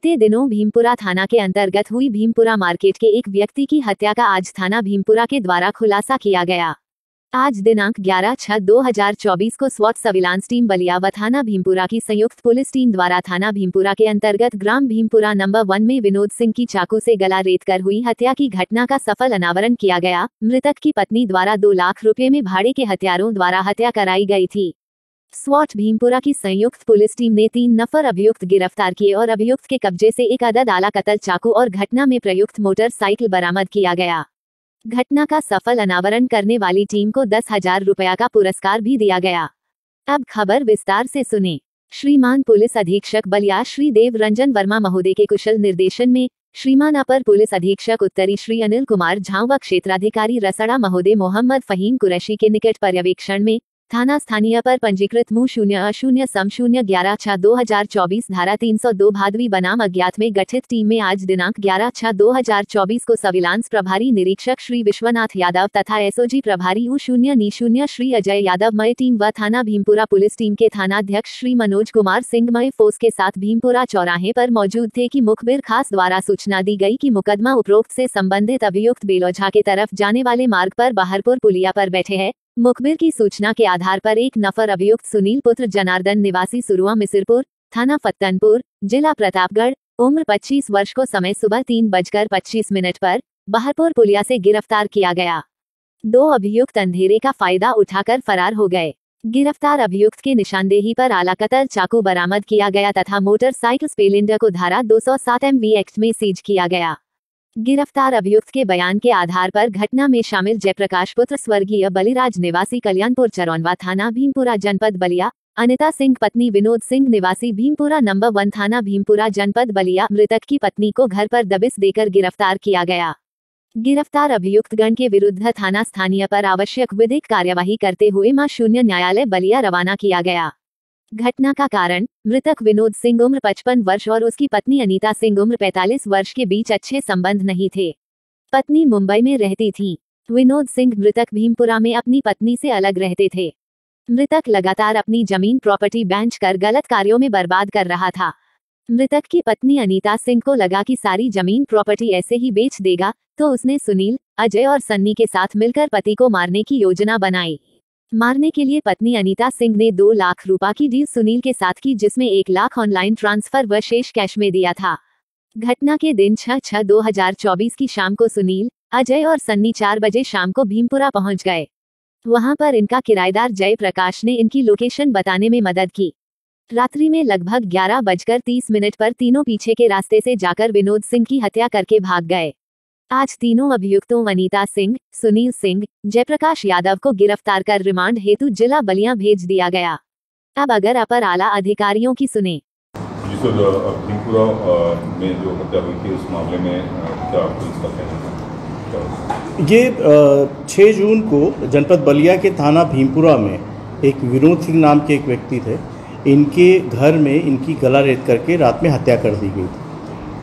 बीते दिनों भीमपुरा थाना के अंतर्गत हुई भीमपुरा मार्केट के एक व्यक्ति की हत्या का आज थाना भीमपुरा के द्वारा खुलासा किया गया। आज दिनांक 11/6/2024 को स्वॉट सर्विलांस टीम बलिया व थाना भीमपुरा की संयुक्त पुलिस टीम द्वारा थाना भीमपुरा के अंतर्गत ग्राम भीमपुरा नंबर 1 में विनोद सिंह की चाकू से गला रेतकर हुई हत्या की घटना का सफल अनावरण किया गया। मृतक की पत्नी द्वारा 2 लाख रुपए में भाड़े के हत्यारों द्वारा हत्या कराई गई थी। स्वॉट भीमपुरा की संयुक्त पुलिस टीम ने 3 नफर अभियुक्त गिरफ्तार किए और अभियुक्त के कब्जे से 1 अदद आला कतल चाकू और घटना में प्रयुक्त मोटरसाइकिल बरामद किया गया। घटना का सफल अनावरण करने वाली टीम को 10,000 रुपया का पुरस्कार भी दिया गया। अब खबर विस्तार से सुने। श्रीमान पुलिस अधीक्षक बलिया श्री देव रंजन वर्मा महोदय के कुशल निर्देशन में श्रीमान अपर पुलिस अधीक्षक उत्तरी श्री अनिल कुमार झा व क्षेत्राधिकारी रसड़ा महोदय मोहम्मद फहीम कुरैशी के निकट पर्यवेक्षण में थाना स्थानीय पर पंजीकृत मु 0-0-0-11/6/2024 धारा 302 भादवी बनाम अज्ञात में गठित टीम में आज दिनांक 11/6/2024 को सर्विलांस प्रभारी निरीक्षक श्री विश्वनाथ यादव तथा एसओजी प्रभारी U0-0 श्री अजय यादव मय टीम व थाना भीमपुरा पुलिस टीम के थानाध्यक्ष श्री मनोज कुमार सिंह मय फोर्स के साथ भीमपुरा चौराहे पर मौजूद थे कि मुखबिर खास द्वारा सूचना दी गई कि मुकदमा उपरोक्त से संबंधित अभियुक्त बेलोझा के तरफ जाने वाले मार्ग पर बहारपुर पुलिया पर बैठे हैं। मुखबिर की सूचना के आधार पर 1 नफर अभियुक्त सुनील पुत्र जनार्दन निवासी सुरुआ मिसिरपुर थाना फत्तनपुर जिला प्रतापगढ़ उम्र 25 वर्ष को समय सुबह 3:25 पर बहारपुर पुलिया से गिरफ्तार किया गया। 2 अभियुक्त अंधेरे का फायदा उठाकर फरार हो गए। गिरफ्तार अभियुक्त के निशानदेही पर आला कतल चाकू बरामद किया गया तथा मोटरसाइकिल स्प्लेंडर को धारा 207 MV एक्ट में सीज किया गया। गिरफ्तार अभियुक्त के बयान के आधार पर घटना में शामिल जयप्रकाश पुत्र स्वर्गीय बलिराज निवासी कल्याणपुर चरौनवा थाना भीमपुरा जनपद बलिया, अनिता सिंह पत्नी विनोद सिंह निवासी भीमपुरा नंबर 1 थाना भीमपुरा जनपद बलिया, मृतक की पत्नी को घर पर दबिश देकर गिरफ्तार किया गया। गिरफ्तार अभियुक्त गण के विरुद्ध थाना स्थानीय पर आवश्यक विधिक कार्यवाही करते हुए मा 0 न्यायालय बलिया रवाना किया गया। घटना का कारण मृतक विनोद सिंह उम्र 55 वर्ष और उसकी पत्नी अनीता सिंह उम्र 45 वर्ष के बीच अच्छे संबंध नहीं थे। पत्नी मुंबई में रहती थी। विनोद सिंह मृतक भीमपुरा में अपनी पत्नी से अलग रहते थे। मृतक लगातार अपनी जमीन प्रॉपर्टी बेच कर गलत कार्यों में बर्बाद कर रहा था। मृतक की पत्नी अनीता सिंह को लगा कि सारी जमीन प्रॉपर्टी ऐसे ही बेच देगा, तो उसने सुनील, अजय और सन्नी के साथ मिलकर पति को मारने की योजना बनाई। मारने के लिए पत्नी अनीता सिंह ने 2 लाख रुपए की डील सुनील के साथ की, जिसमें 1 लाख ऑनलाइन ट्रांसफर व शेष कैश में दिया था। घटना के दिन 6/6/2024 की शाम को सुनील, अजय और सन्नी 4 बजे शाम को भीमपुरा पहुंच गए। वहां पर इनका किराएदार जय प्रकाश ने इनकी लोकेशन बताने में मदद की। रात्रि में लगभग 11:30 पर तीनों पीछे के रास्ते से जाकर विनोद सिंह की हत्या करके भाग गए। आज तीनों अभियुक्तों अनीता सिंह, सुनील सिंह, जयप्रकाश यादव को गिरफ्तार कर रिमांड हेतु जिला बलिया भेज दिया गया। अब अगर अपर आला अधिकारियों की सुने। जी सर, भीमपुरा में जो हत्या हुई थी उस मामले में क्या पुलिस का कहना है? ये 6 जून को जनपद बलिया के थाना भीमपुरा में एक विनोद सिंह नाम के एक व्यक्ति थे। इनके घर में इनकी गला रेत करके रात में हत्या कर दी गई।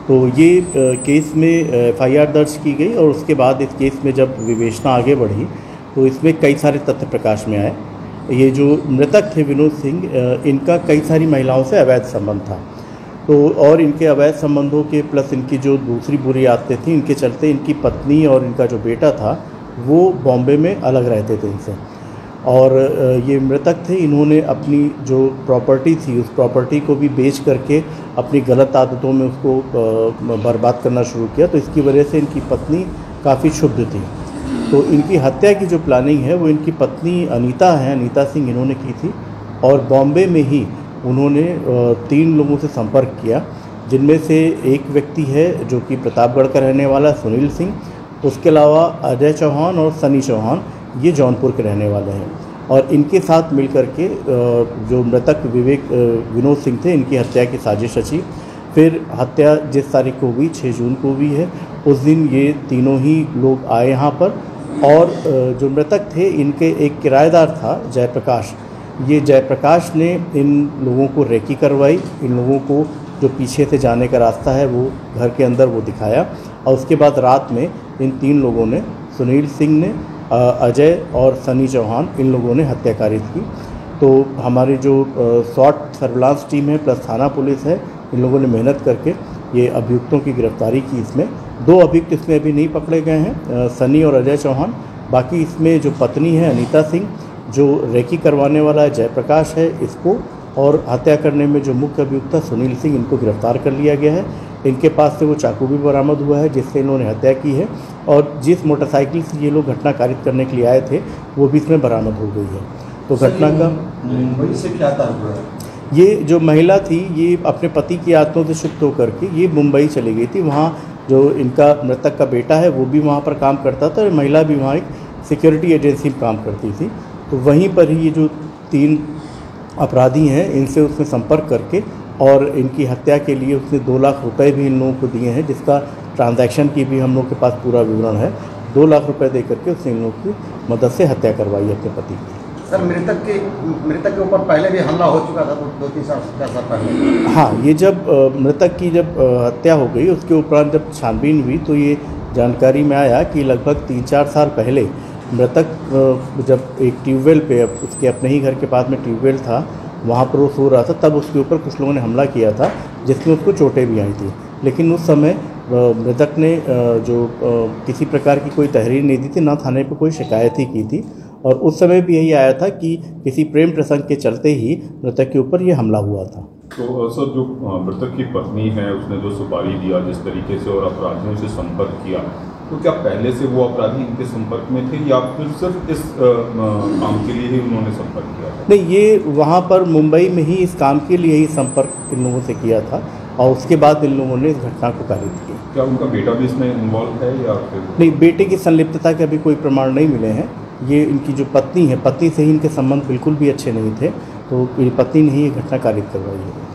तो ये केस में FIR दर्ज की गई और उसके बाद इस केस में जब विवेचना आगे बढ़ी तो इसमें कई सारे तथ्य प्रकाश में आए। ये जो मृतक थे विनोद सिंह, इनका कई सारी महिलाओं से अवैध संबंध था। तो और इनके अवैध संबंधों के प्लस इनकी जो दूसरी बुरी आदतें थी, इनके चलते इनकी पत्नी और इनका जो बेटा था वो बॉम्बे में अलग रहते थे इनसे। और ये मृतक थे, इन्होंने अपनी जो प्रॉपर्टी थी उस प्रॉपर्टी को भी बेच करके अपनी गलत आदतों में उसको बर्बाद करना शुरू किया। तो इसकी वजह से इनकी पत्नी काफ़ी क्षुब्ध थी। तो इनकी हत्या की जो प्लानिंग है वो इनकी पत्नी अनीता सिंह इन्होंने की थी। और बॉम्बे में ही उन्होंने 3 लोगों से संपर्क किया, जिनमें से एक व्यक्ति है जो कि प्रतापगढ़ का रहने वाला सुनील सिंह, उसके अलावा अजय चौहान और सनी चौहान, ये जौनपुर के रहने वाले हैं। और इनके साथ मिलकर के जो मृतक विनोद सिंह थे, इनकी हत्या की साजिश रची। फिर हत्या जिस तारीख को हुई 6 जून को हुई है, उस दिन ये तीनों ही लोग आए यहाँ पर। और जो मृतक थे इनके एक किराएदार था जयप्रकाश। ये जयप्रकाश ने इन लोगों को रेकी करवाई। इन लोगों को जो पीछे से जाने का रास्ता है वो घर के अंदर वो दिखाया। और उसके बाद रात में इन 3 लोगों ने, सुनील सिंह ने, अजय और सनी चौहान, इन लोगों ने हत्याकारी की। तो हमारी जो स्वॉट सर्विलांस टीम है प्लस थाना पुलिस है, इन लोगों ने मेहनत करके ये अभियुक्तों की गिरफ्तारी की इसमें। 2 अभियुक्त इसमें अभी नहीं पकड़े गए हैं, सनी और अजय चौहान। बाकी इसमें जो पत्नी है अनीता सिंह, जो रेकी करवाने वाला जयप्रकाश है इसको, और हत्या करने में जो मुख्य अभियुक्त था सुनील सिंह, इनको गिरफ्तार कर लिया गया है। इनके पास से वो चाकू भी बरामद हुआ है जिससे इन्होंने हत्या की है, और जिस मोटरसाइकिल से ये लोग घटना कारित करने के लिए आए थे वो भी इसमें बरामद हो गई है। तो घटना का मुंबई से क्या ताल्लुक है? ये जो महिला थी ये अपने पति की आत्मों से क्षुब्ध होकर के ये मुंबई चली गई थी। वहाँ जो इनका मृतक का बेटा है वो भी वहाँ पर काम करता था, और महिला भी वहाँ एक सिक्योरिटी एजेंसी में काम करती थी। तो वहीं पर ही ये जो 3 अपराधी हैं इनसे उसने संपर्क करके और इनकी हत्या के लिए उसने 2 लाख रुपए भी इन लोगों को दिए हैं, जिसका ट्रांजैक्शन की भी हम लोग के पास पूरा विवरण है। 2 लाख रुपए दे करके उसने इन लोगों की मदद से हत्या करवाई अपने पति की। सर, मृतक के ऊपर पहले भी हमला हो चुका था 2-3 साल पहले। हाँ, ये जब मृतक की जब हत्या हो गई उसके उपरांत जब छानबीन हुई तो ये जानकारी में आया कि लगभग 3-4 साल पहले मृतक जब एक ट्यूबवेल पे, उसके अपने ही घर के पास में ट्यूबवेल था, वहाँ पर वो सो रहा था, तब उसके ऊपर कुछ लोगों ने हमला किया था जिसमें उसको चोटें भी आई थी। लेकिन उस समय मृतक ने जो किसी प्रकार की कोई तहरीर नहीं दी थी, ना थाने पर कोई शिकायत ही की थी, और उस समय भी यही आया था कि किसी प्रेम प्रसंग के चलते ही मृतक के ऊपर ये हमला हुआ था। तो सर, जो मृतक की पत्नी है उसने जो सुपारी दिया जिस तरीके से और अपराधियों से संपर्क किया, तो क्या पहले से वो अपराधी इनके संपर्क में थे या फिर सिर्फ इस काम के लिए ही उन्होंने संपर्क किया था? नहीं, ये वहाँ पर मुंबई में ही इस काम के लिए ही संपर्क इन लोगों से किया था, और उसके बाद इन लोगों ने इस घटना को कारित किया। क्या उनका बेटा भी इसमें इन्वॉल्व है या फिर? नहीं, बेटे की संलिप्तता के अभी कोई प्रमाण नहीं मिले हैं। ये इनकी जो पत्नी है, पत्नी से ही इनके संबंध बिल्कुल भी अच्छे नहीं थे, तो मेरी पत्नी ने ही ये घटना कारित करवाई है।